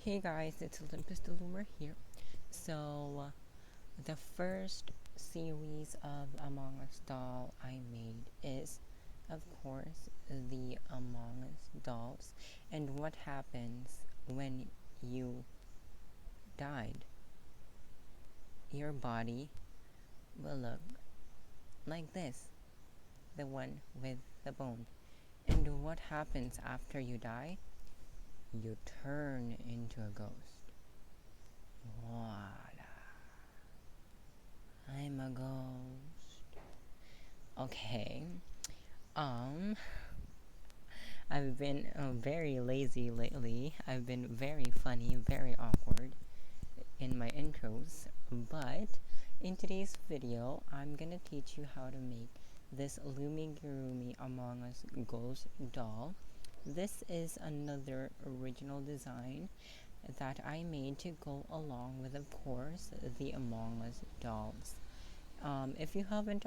Hey guys, it's Olympus the Loomer here. So, the first series of Among Us doll I made is, of course, the Among Us dolls and what happens when you died. Your body will look like this, the one with the bone. And what happens after you die? You turn into a ghost. Voila. I'm a ghost. Okay. Um, I've been very lazy lately. I've been very funny, very awkward in my intros. But in today's video, I'm gonna teach you how to make this Loomigurumi Among Us Ghost doll. This is another original design that I made to go along with, of course, the Among Us dolls. If you haven't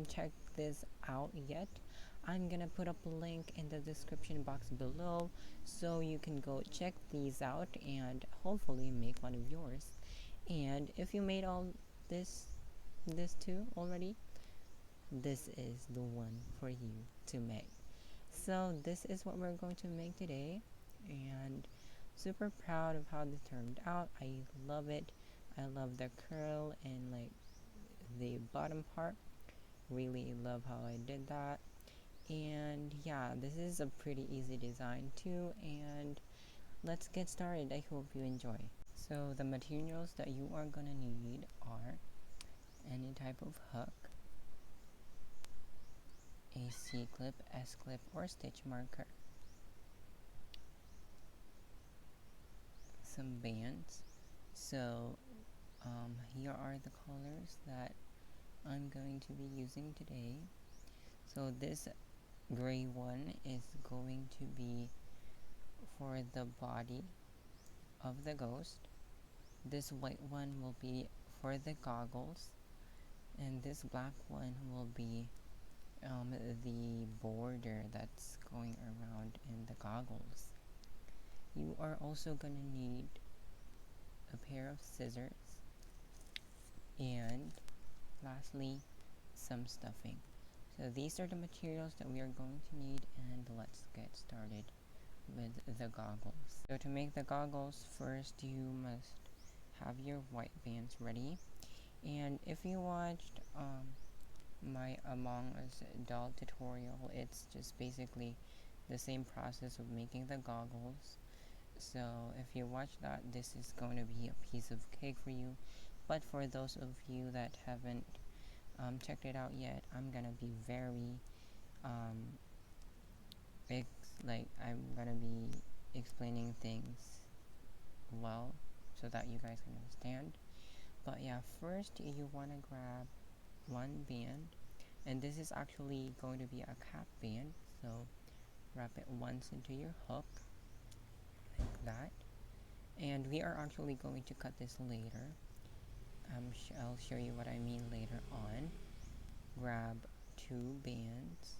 checked this out yet, I'm gonna put up a link in the description box below so you can go check these out and hopefully make one of yours. And if you made all this too already, this is the one for you to make. So this is what we're going to make today, and super proud of how this turned out. I love it. I love the curl and like the bottom part. Really love how I did that. And yeah, this is a pretty easy design too, and let's get started. I hope you enjoy. So the materials that you are gonna need are any type of hook, a C-clip, S-clip, or stitch marker, some bands. So here are the colors that I'm going to be using today. So this gray one is going to be for the body of the ghost. This white one will be for the goggles, and this black one will be the border that's going around in the goggles. You are also gonna need a pair of scissors, and lastly, some stuffing. So these are the materials that we are going to need, and let's get started with the goggles. So to make the goggles, first you must have your white bands ready. And if you watched my Among Us doll tutorial, it's just basically the same process of making the goggles. So if you watch that, this is going to be a piece of cake for you. But for those of you that haven't checked it out yet, I'm gonna be very I'm gonna be explaining things well so that you guys can understand. But yeah, first you want to grab one band, and this is actually going to be a cap band, so wrap it once into your hook like that. And we are actually going to cut this later. I'll show you what I mean later on. Grab two bands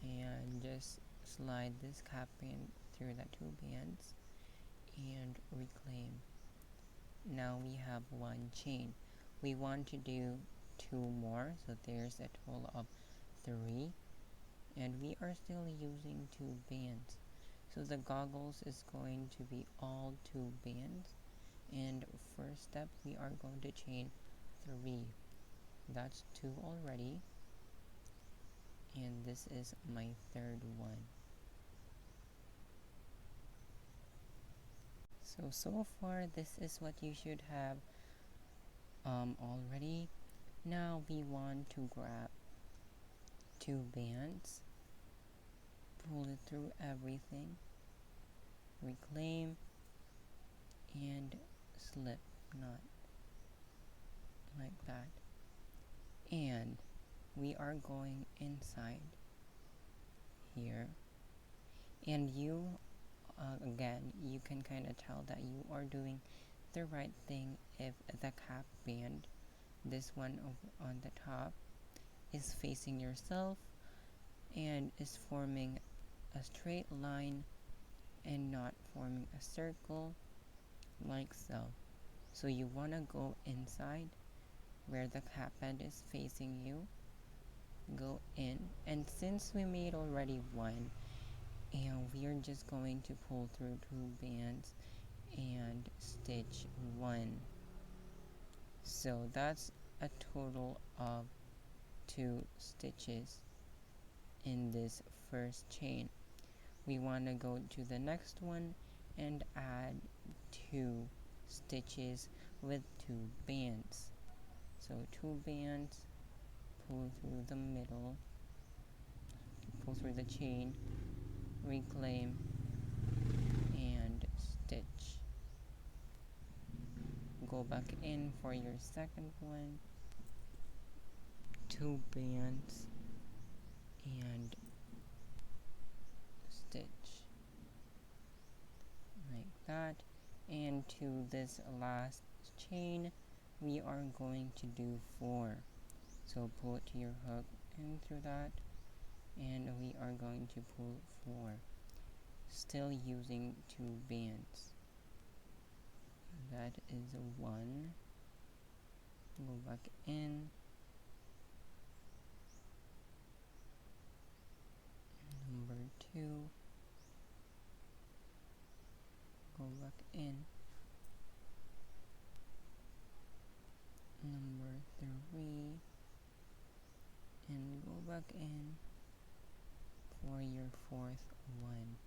and just slide this cap band through the two bands and reclaim. Now we have one chain. We want to do two more, so there's a total of 3, and we are still using 2 bands. So the goggles is going to be all 2 bands, and first step we are going to chain 3. That's 2 already, and this is my third one. So far this is what you should have already. Now we want to grab 2 bands, pull it through everything, reclaim, and slip knot like that. And we are going inside here, and you again, you can kind of tell that you are doing the right thing if the cap band, this one on the top, is facing yourself and is forming a straight line and not forming a circle like so. So you want to go inside where the cap band is facing you, go in, and since we made already one, and we are just going to pull through 2 bands and stitch 1. So that's a total of 2 stitches in this first chain. We want to go to the next one and add 2 stitches with 2 bands. So 2 bands, pull through the middle, pull through the chain, reclaim, and stitch. Go back in for your second one, 2 bands, and stitch like that. And to this last chain we are going to do 4. So pull it to your hook in through that, and we are going to pull 4, still using 2 bands. That is 1. Go back in, number 2, go back in, number 3, and go back in for your 4th one,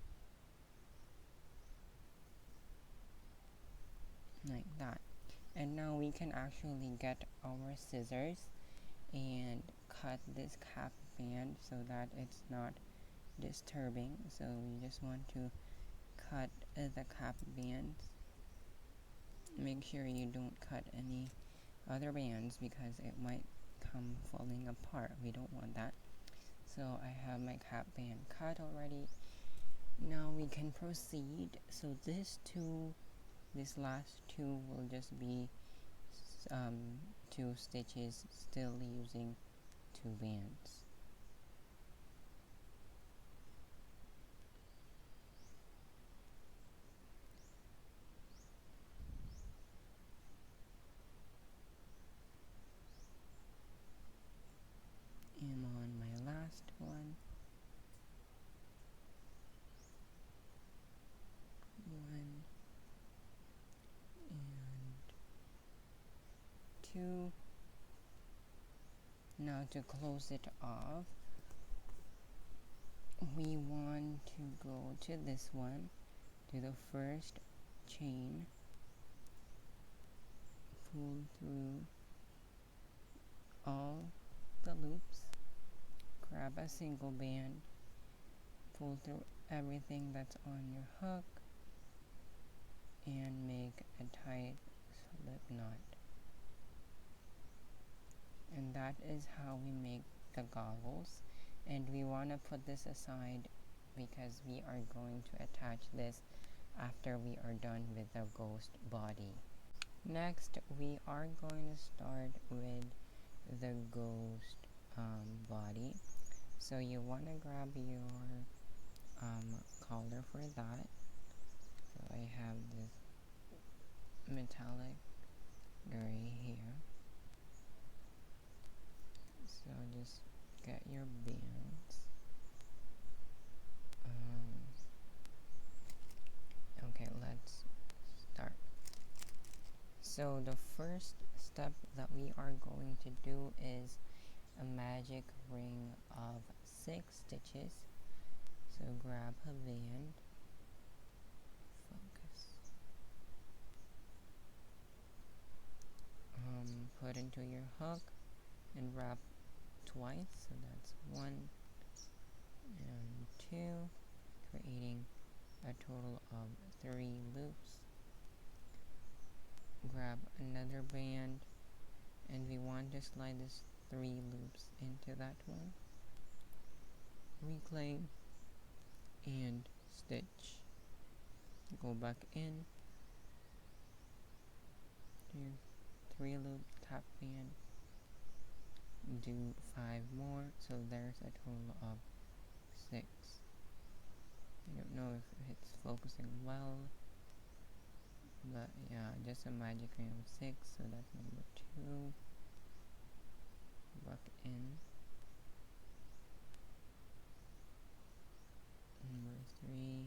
like that. And now we can actually get our scissors and cut this cap band so that it's not disturbing. So we just want to cut the cap bands. Make sure you don't cut any other bands because it might come falling apart. We don't want that. So I have my cap band cut already. Now we can proceed. So this last 2 will just be 2 stitches, still using 2 bands. And on my last one, 1 and 2. Now to close it off, we want to go to this one, to the first chain, pull through all the loops, grab a single band, pull through everything that's on your hook, and make a tight slip knot. And that is how we make the goggles. And we want to put this aside because we are going to attach this after we are done with the ghost body. Next, we are going to start with the ghost body. So you want to grab your collar for that. So I have this metallic gray here. So just get your bands. Okay, let's start. So the first step that we are going to do is a magic ring of 6 stitches. So grab a band, focus, put into your hook and wrap twice, so that's 1 and 2, creating a total of 3 loops. Grab another band, and we want to slide this 3 loops into that one, reclaim, and stitch. Go back in, do 3 loop top band, do 5 more, so there's a total of 6, I don't know if it's focusing well, but yeah, just a magic ring of 6, so that's number 2. Buck in. Number 3.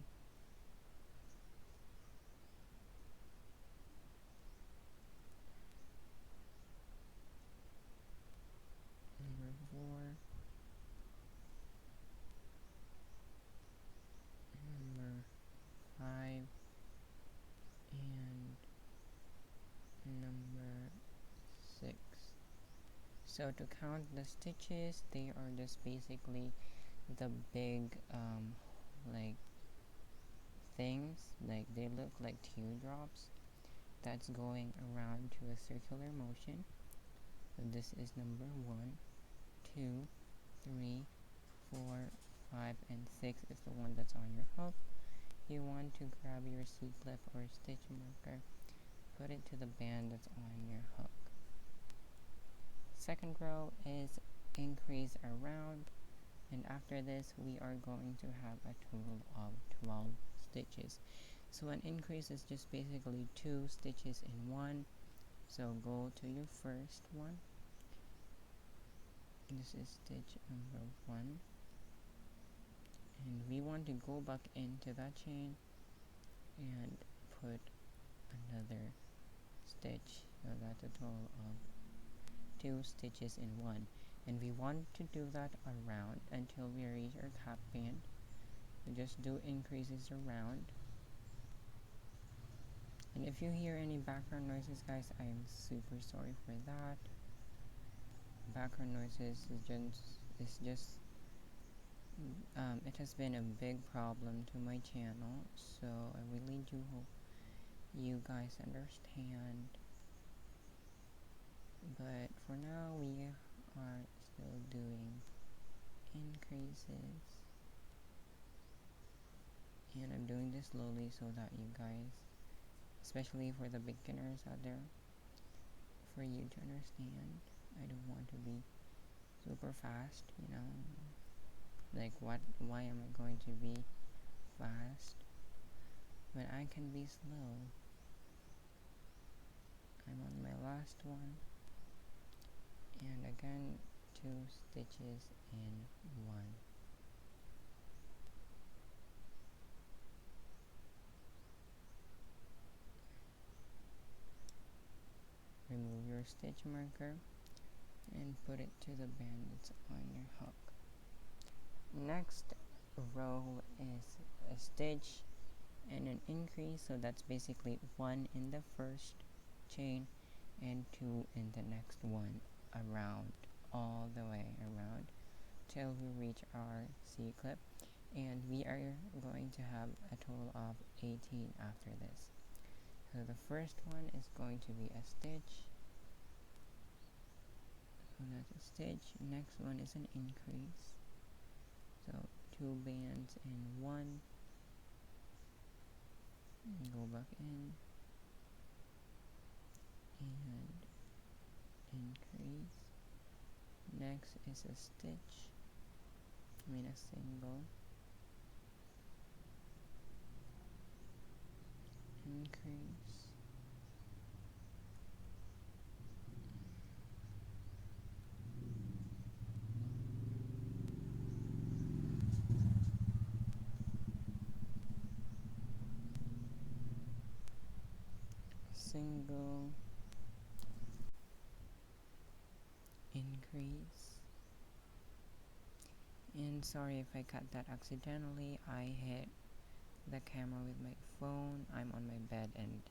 Number 4. Number 5. And number 6. So to count the stitches, they are just basically the big like things, like they look like teardrops that's going around to a circular motion. So this is number 1, 2, 3, 4, 5, and 6 is the one that's on your hook. You want to grab your C-clip or stitch marker, put it to the band that's on your hook. Second row is increase around, and after this we are going to have a total of 12 stitches. So an increase is just basically 2 stitches in one. So go to your first one. This is stitch number 1, and we want to go back into that chain and put another stitch, so that's a total of 2 stitches in one, and we want to do that around until we reach our cap band. So just do increases around. And if you hear any background noises, guys, I am super sorry for that. Background noises is just it has been a big problem to my channel, so I really do hope you guys understand. But for now, we are still doing increases, and I'm doing this slowly so that you guys, especially for the beginners out there, for you to understand. I don't want to be super fast, you know, like why am I going to be fast when I can be slow? I'm on my last one, and again 2 stitches in one. Remove your stitch marker and put it to the band that's on your hook. Next row is a stitch and an increase, so that's basically 1 in the first chain and 2 in the next one, around, all the way around till we reach our C-clip, and we are going to have a total of 18 after this. So the first one is going to be a stitch, so that's a stitch. Next one is an increase, so 2 bands in one, and go back in and increase. Next is a stitch, a single, increase, single, increase. And sorry if I cut that accidentally, I hit the camera with my phone. I'm on my bed and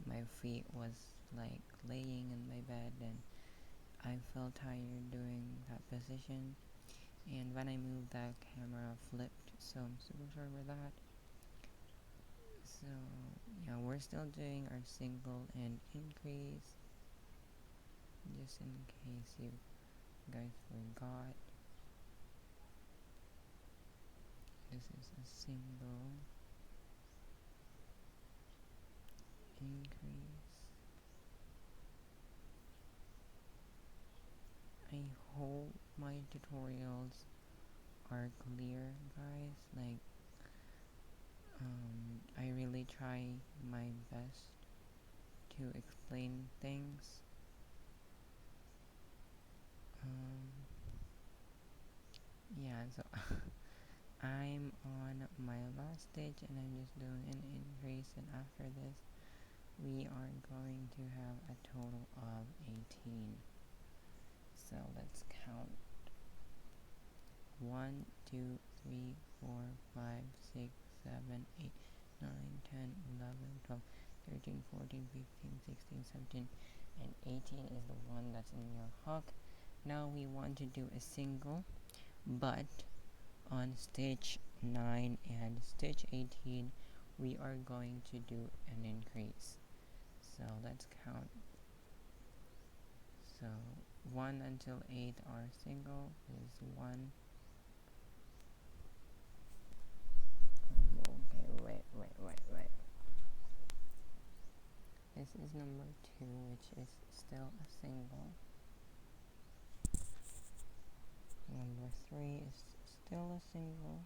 my feet was like laying in my bed, and I felt tired doing that position, and when I moved, the camera flipped, so I'm super sorry for that. So yeah, we're still doing our single and increase, just in case you guys forgot. This is a single, increase. I hope my tutorials are clear, guys. Like, I really try my best to explain things. Yeah, so I'm on my last stage and I'm just doing an increase, and after this we are going to have a total of 18. So let's count. 1, 2, 3, 4, 5, 6, 7, 8, 9, 10, 11, 12, 13, 14, 15, 16, 17, and 18 is the one that's in your hook. Now we want to do a single, but on stitch 9 and stitch 18 we are going to do an increase. So let's count. So 1 until 8 are single, is 1. Okay, wait. This is number 2, which is still a single. Number 3 is still a single.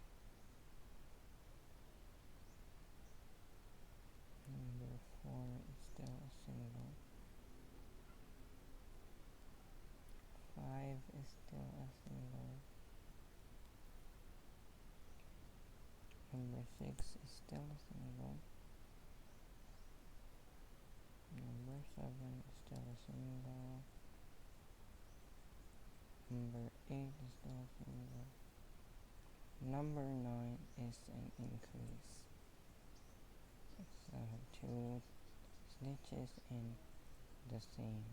Number 4 is still a single. 5 is still a single. Number 6 is still a single. Number 7 is still a single. Number 8 is still a single. Number 9 is an increase. So I have 2 stitches in the seam.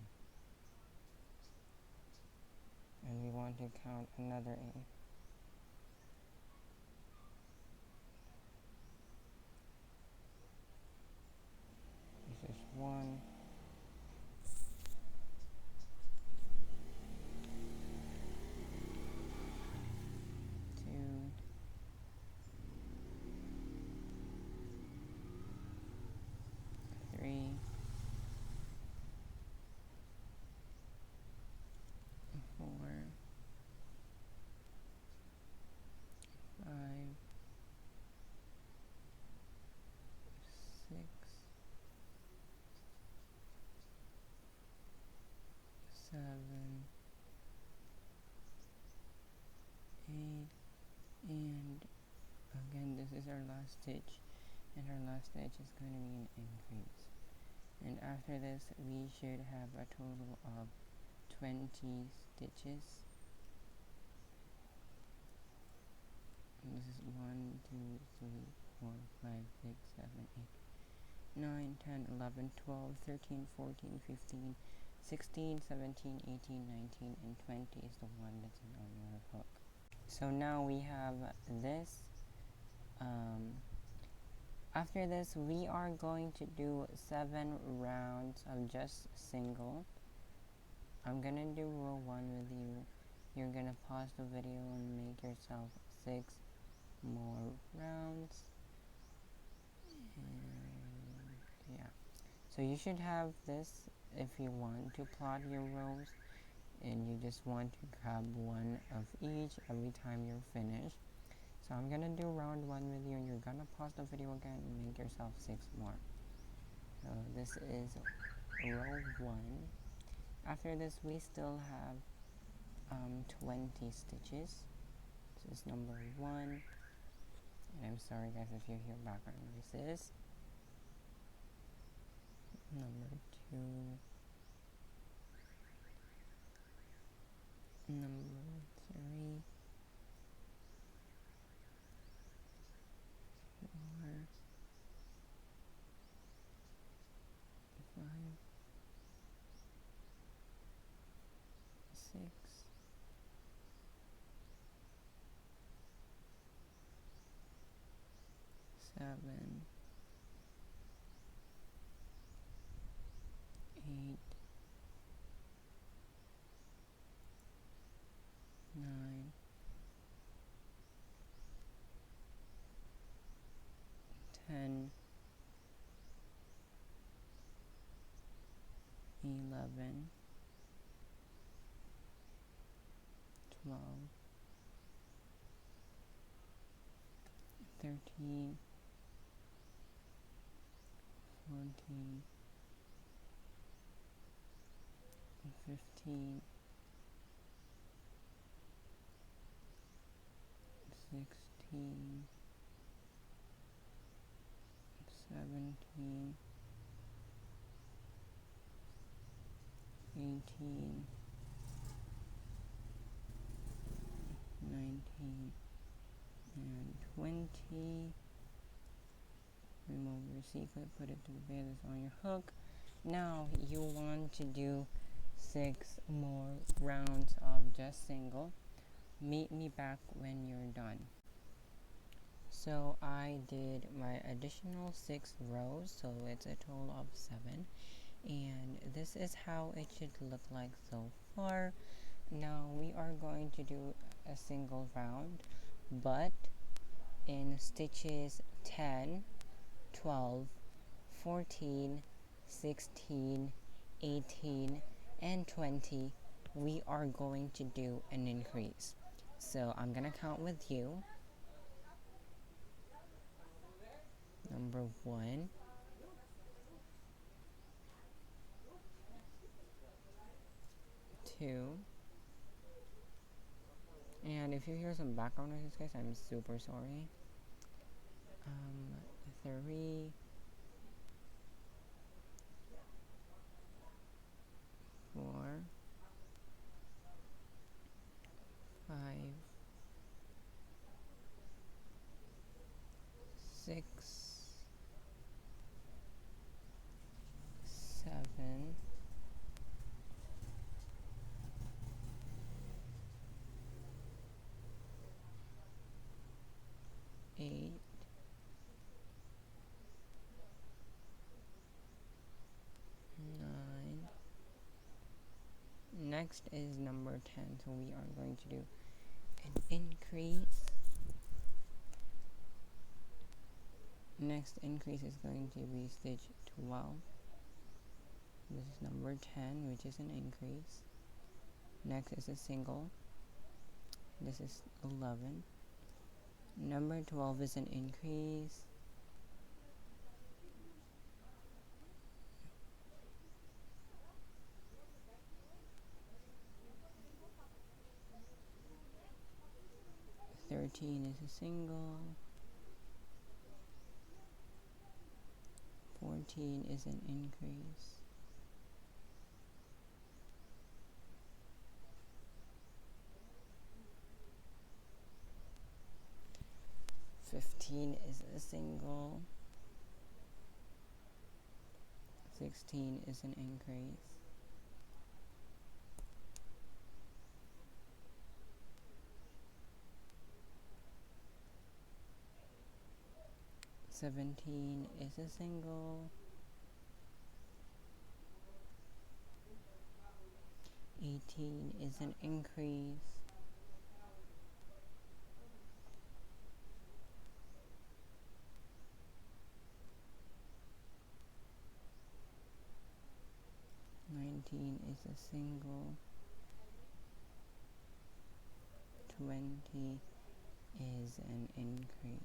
And we want to count another 8. This is 1, 2, 3, 4, 5, 6, 7, 8, and again this is our last stitch, and our last stitch is going to be an increase. And after this we should have a total of 20 stitches. And this is 1, 2, 3, 4, 5, 6, 7, 8, 9, 10, 11, 12, 13, 14, 15, 16, 17, 18, 19, and 20 is the one that's on your hook. So now we have this. After this we are going to do 7 rounds of just single. I'm gonna do row 1 with you. You're gonna pause the video and make yourself 6 more rounds. And yeah, so you should have this if you want to plot your rows and you just want to grab one of each every time you're finished. So I'm gonna do round 1 with you, and you're gonna pause the video again and make yourself 6 more. So this is row 1. After this we still have 20 stitches. This is number 1, and I'm sorry guys if you hear background noises. Number 2, number 3, 4, 5, 6, 7, 8, 9, 10, 11, 12, 13, 14, 15, 16, 17, 18, 19, and 20. Remove your C-clip, put it to the bed that's on your hook. Now you want to do 6 more rounds of just single. Meet me back when you're done. So I did my additional 6 rows, so it's a total of 7. And this is how it should look like so far. Now we are going to do a single round, but in stitches 10, 12, 14, 16, 18, and 20, we are going to do an increase. So I'm gonna count with you. Number 1, 2, and if you hear some background noises, guys, I'm super sorry. 3, 4, 5, 6, 7, 8, 9. Next is number 10, so we are going to do an increase. Next increase is going to be stitch 12. This is number 10, which is an increase. Next is a single. This is 11. Number 12 is an increase. Thirteen is a single. 14 is an increase. 15 is a single. 16 is an increase. 17 is a single. 18 is an increase. 19 is a single. 20 is an increase.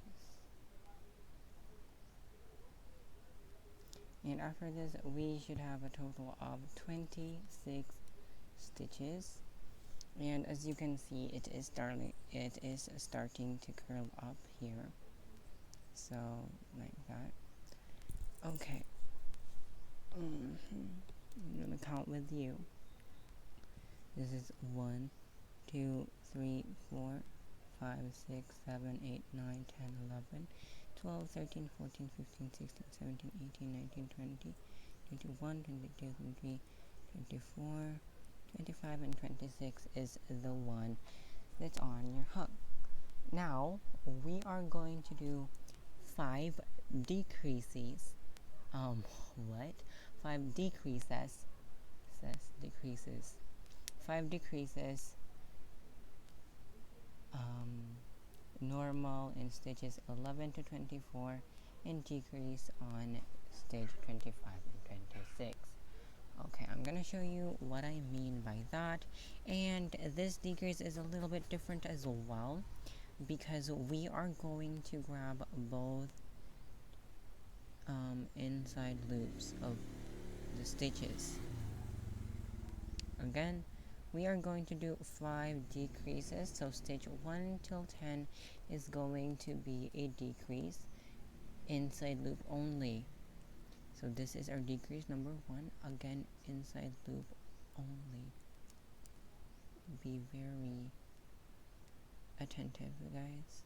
And after this, we should have a total of 26 stitches. And as you can see, it is starting to curl up here. So, like that. Okay. I'm gonna count with you. This is 1, 2, 3, 4, 5, 6, 7, 8, 9, 10, 11, 12, 13, 14, 15, 16, 17, 18, 19, 20, 21, 22, 23, 24, 25, and 26 is the one that's on your hook. Now, we are going to do 5 decreases. What? 5 decreases. Decreases. 5 decreases. Normal in stages 11 to 24, and decrease on stage 25 and 26. Okay, I'm gonna show you what I mean by that. And this decrease is a little bit different as well, because we are going to grab both inside loops of the stitches. Again, we are going to do 5 decreases, so stitch 1 till 10 is going to be a decrease inside loop only. So this is our decrease number 1. Again, inside loop only. Be very attentive, guys.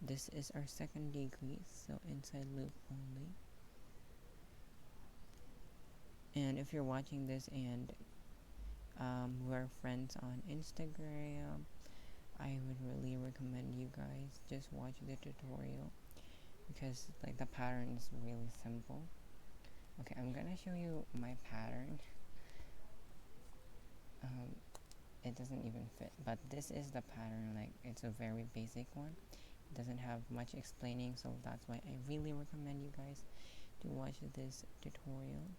This is our second decrease, so inside loop only. And if you're watching this and we're friends on Instagram, I would really recommend you guys just watch the tutorial, because like the pattern is really simple. Okay, I'm gonna show you my pattern. It doesn't even fit, but this is the pattern. Like, it's a very basic one. It doesn't have much explaining, so that's why I really recommend you guys to watch this tutorial.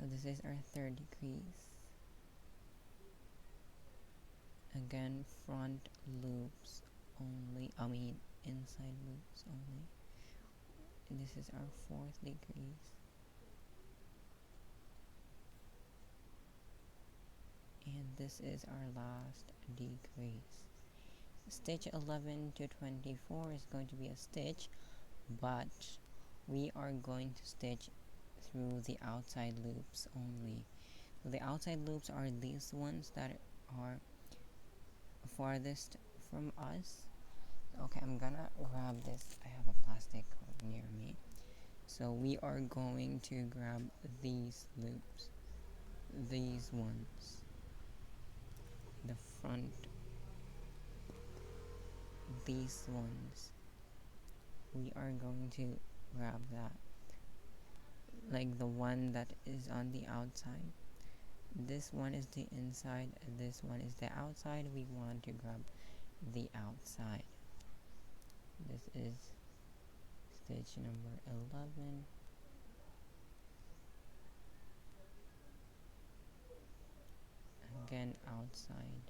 So this is our third decrease. Again, front loops only, inside loops only. And this is our fourth decrease. And this is our last decrease. Stitch 11 to 24 is going to be a stitch, but we are going to stitch through the outside loops only. So the outside loops are these ones that are farthest from us. Okay, I'm gonna grab this. I have a plastic near me. So we are going to grab these loops, these ones, the front, these ones. We are going to grab that, like the one that is on the outside. This one is the inside, this one is the outside. We want to grab the outside. This is stitch number 11. Again, outside.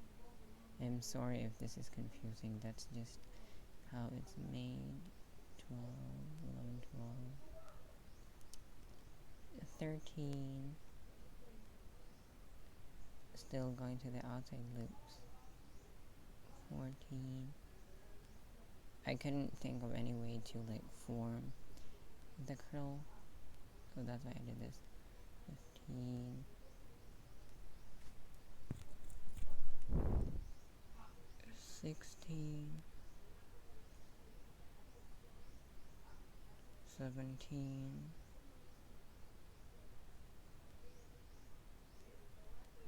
I'm sorry if this is confusing, that's just how it's made. 12, 11, 12, 13. Still going to the outside loops. 14. I couldn't think of any way to like form the curl, so that's why I did this. 15. 16. 17.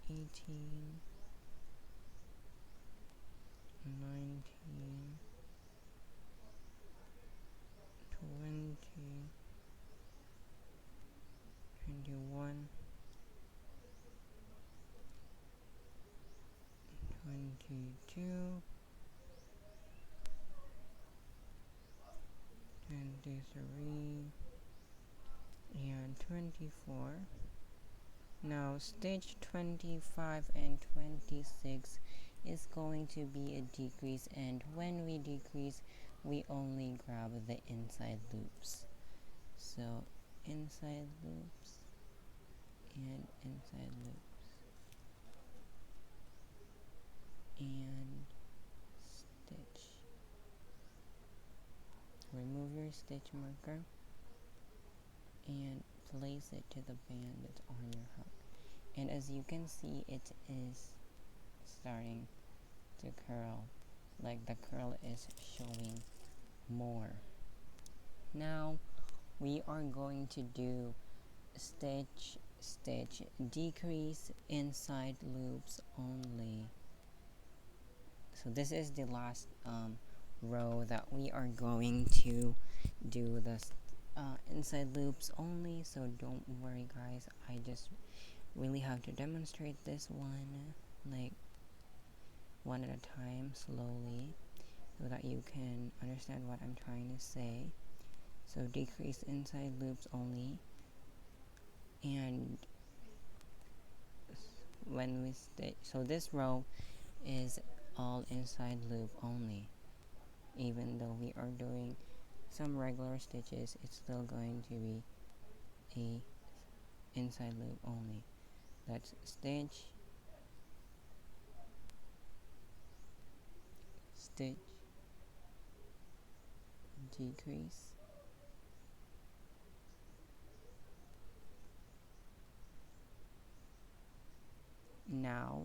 18. 19. 20. 21. 22. 23. And 24. Now stitch 25 and 26 is going to be a decrease, and when we decrease we only grab the inside loops. So inside loops and inside loops and stitch. Remove your stitch marker and place it to the band that's on your hook. And as you can see, it is starting to curl, like the curl is showing more. Now we are going to do stitch, stitch, decrease, inside loops only. So this is the last row that we are going to do the inside loops only, so don't worry guys, I just really have to demonstrate this one like one at a time, slowly, so that you can understand what I'm trying to say. So decrease inside loops only, and when we stitch, so this row is all inside loop only, even though we are doing some regular stitches, it's still going to be a inside loop only. Let's stitch, stitch, decrease. Now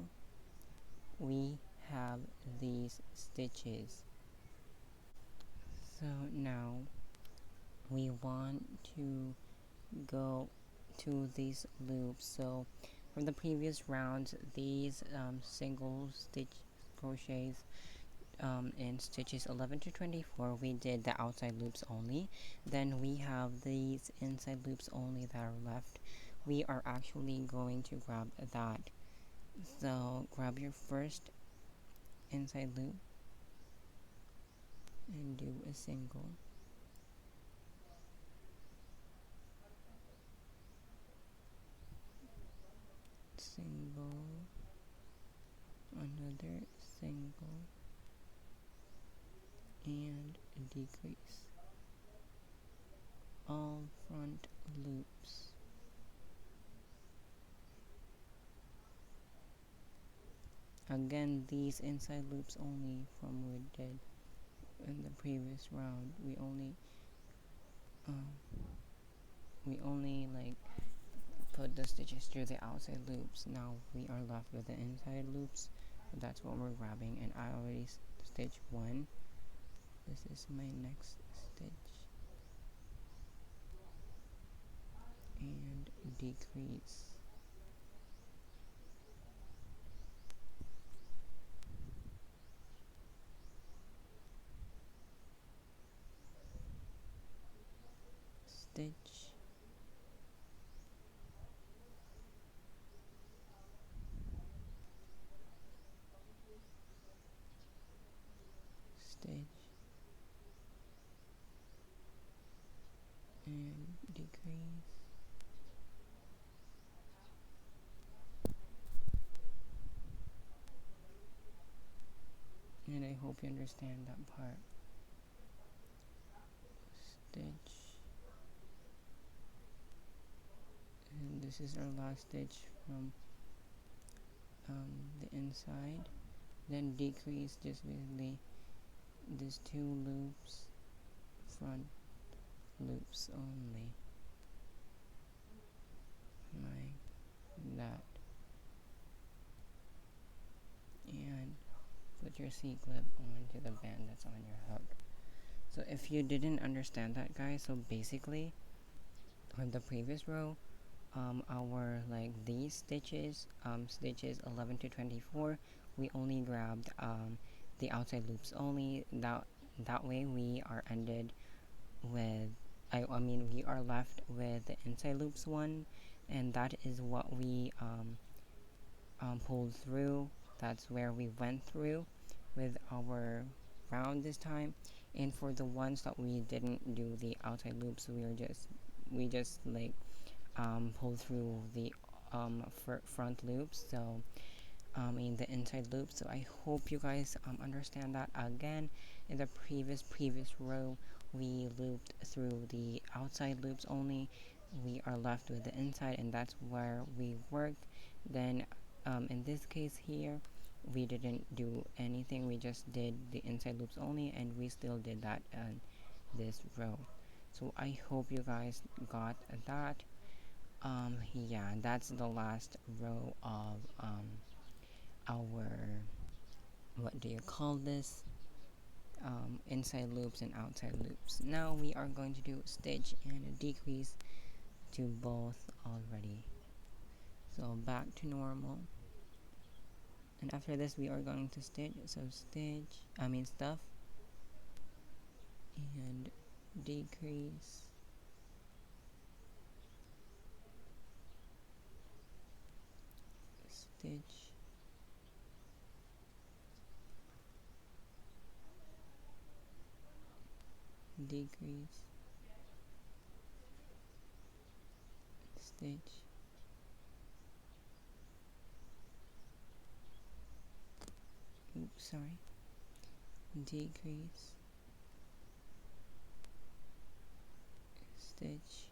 we have these stitches. So now we want to go to these loops. So from the previous rounds, these single stitch crochets in stitches 11 to 24, we did the outside loops only. Then we have these inside loops only that are left. We are actually going to grab that. So grab your first inside loop and do a single, single, another single, and decrease. All front loops. Again, these inside loops only from we did in the previous round. We only like put the stitches through the outside loops. Now we are left with the inside loops. So that's what we're grabbing, and I already stitched one. This is my next stitch, and decrease. Stitch, stitch, and decrease. And I hope you understand that part. Stitch, and this is our last stitch from the inside. Then decrease just basically these two loops, front loops only, like that, and put your C-clip onto the band that's on your hook. So if you didn't understand that, guys, so basically on the previous row, our like these stitches, stitches 11 to 24, we only grabbed the outside loops only. That way we are ended with I mean we are left with the inside loops one, and that is what we pulled through. That's where we went through with our round this time. And for the ones that we didn't do the outside loops, we just like pull through the front loops, so in the inside loop. So I hope you guys understand that. Again, in the previous row, we looped through the outside loops only. We are left with the inside, and that's where we worked. Then in this case here, we didn't do anything. We just did the inside loops only, and we still did that in this row. So I hope you guys got that. Yeah, that's the last row of our, what do you call this, inside loops and outside loops. Now we are going to do stitch and a decrease to both already. So back to normal, and after this we are going to stitch. So stuff, and decrease, stitch, decrease, stitch, oops, sorry, decrease, stitch,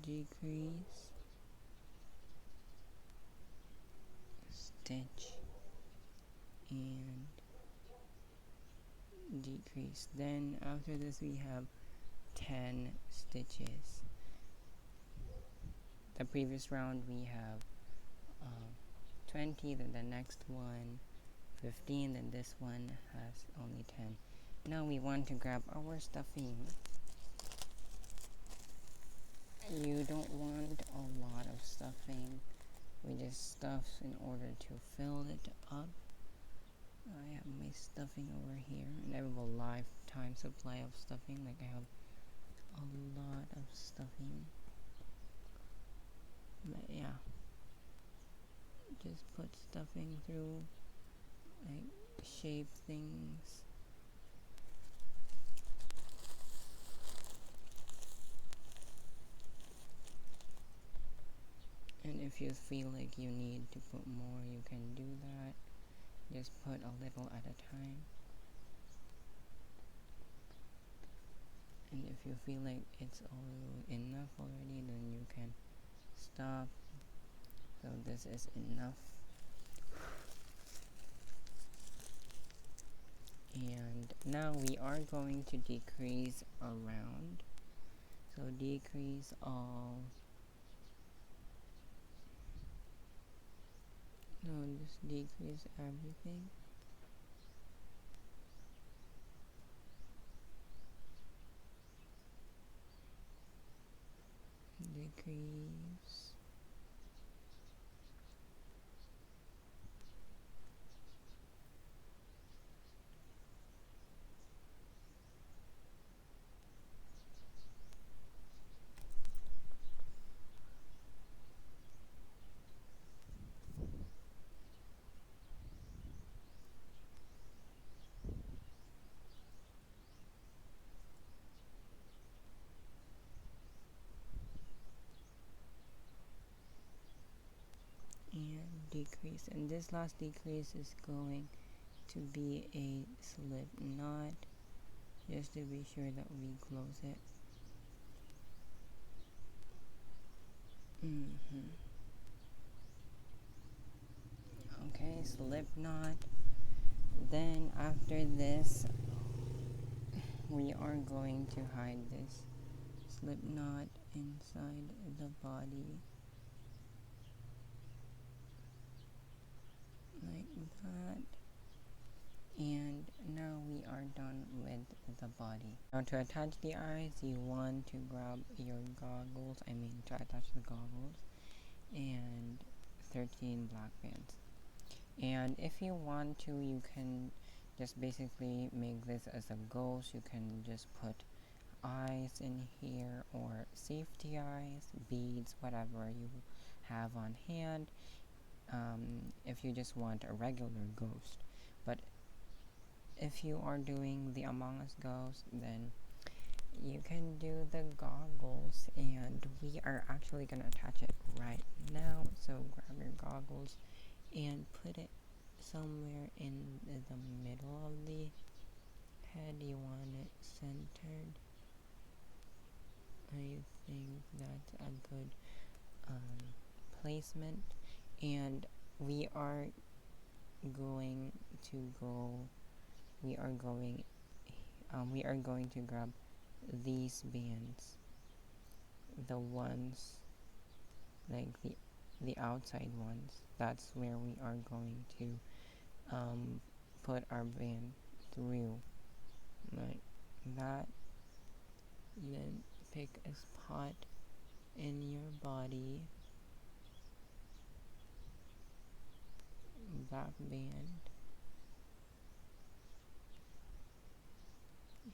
decrease, stitch, and decrease. Then after this we have 10 stitches. The previous round we have 20, then the next one 15, then this one has only 10. Now we want to grab our stuffing. You don't want a lot of stuffing. We just stuff in order to fill it up. I have my stuffing over here, and I have a lifetime supply of stuffing. Like, I have a lot of stuffing. But yeah, just put stuffing through, like, shape things. And if you feel like you need to put more, you can do that. Just put a little at a time. And if you feel like it's all enough already, then you can stop. So this is enough. And now we are going to decrease around. So decrease all. No, just decrease everything. Decrease. And decrease. And this last decrease is going to be a slip knot, just to be sure that we close it. Okay, slip knot. Then after this, we are going to hide this slip knot inside the body, like that. And now we are done with the body. Now to attach the eyes, you want to grab your goggles, to attach the goggles, and 13 black bands. And if you want to, you can just basically make this as a ghost. You can just put eyes in here, or safety eyes, beads, whatever you have on hand, if you just want a regular ghost. But if you are doing the Among Us ghost, then you can do the goggles, and we are actually gonna attach it right now. So grab your goggles and put it somewhere in the middle of the head. You want it centered. I think that's a good placement. And we are going to grab these bands, the ones like the outside ones. That's where we are going to put our band through, like that. Then pick a spot in your body, back band,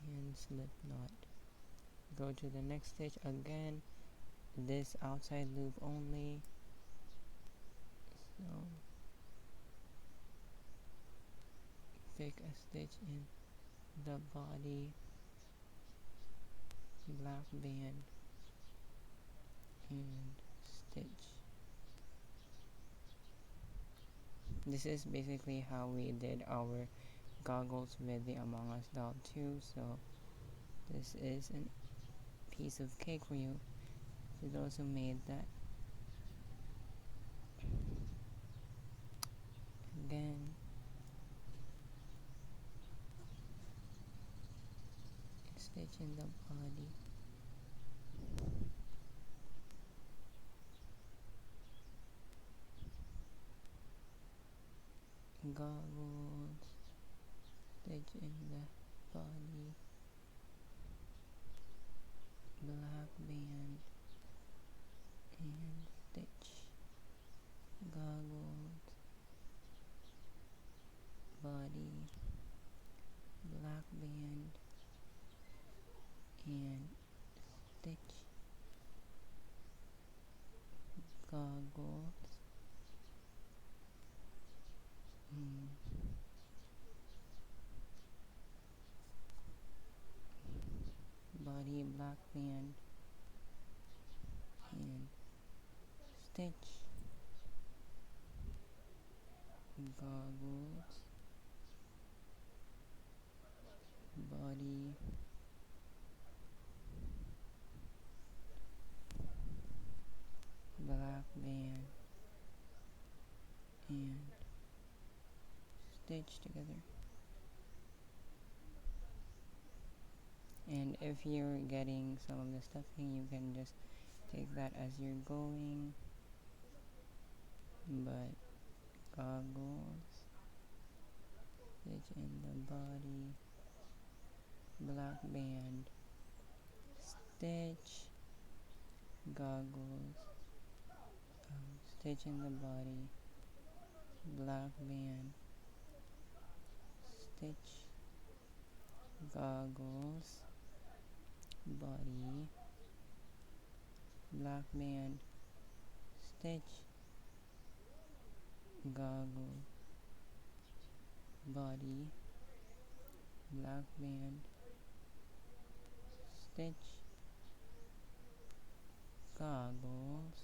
and slip knot. Go to the next stitch again, this outside loop only. So pick a stitch in the body, black band, and stitch. This is basically how we did our goggles with the Among Us doll too, so this is a piece of cake for you, for those who made that. Again, stitch in the body. Goggles, stitch in the body, black band, and stitch. Goggles, body, black band, and stitch. Goggles, body, black band, and stitch. Goggles, body, black band, and stitch together. And if you're getting some of the stuffing, you can just take that as you're going. But goggles, stitch in the body, black band, stitch. Goggles, stitch in the body, black band, stitch. Goggles, body, black band, stitch. Goggles, body, black band, stitch. Goggles,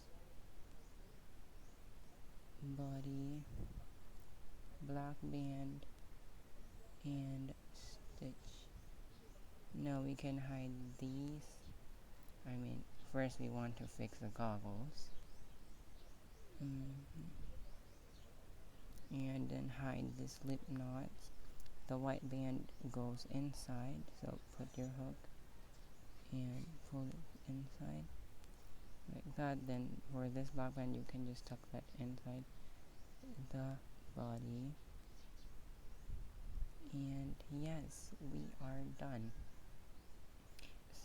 body, black band, and stitch. Now we can hide these. First we want to fix the goggles. And then hide the slip knots. The white band goes inside, so put your hook and pull it inside like that. Then for this black band you can just tuck that inside the body. And yes, we are done.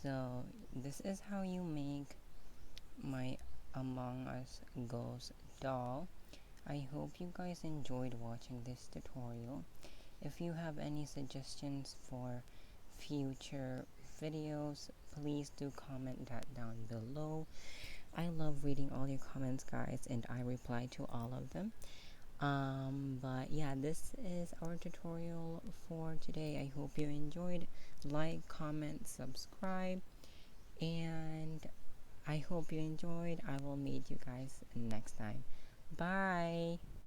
So this is how you make my Among Us Ghost doll. I hope you guys enjoyed watching this tutorial. If you have any suggestions for future videos, please do comment that down below. I love reading all your comments, guys, and I reply to all of them. But yeah, this is our tutorial for today. I hope you enjoyed. Like, comment, subscribe, and I hope you enjoyed. I will meet you guys next time. Bye!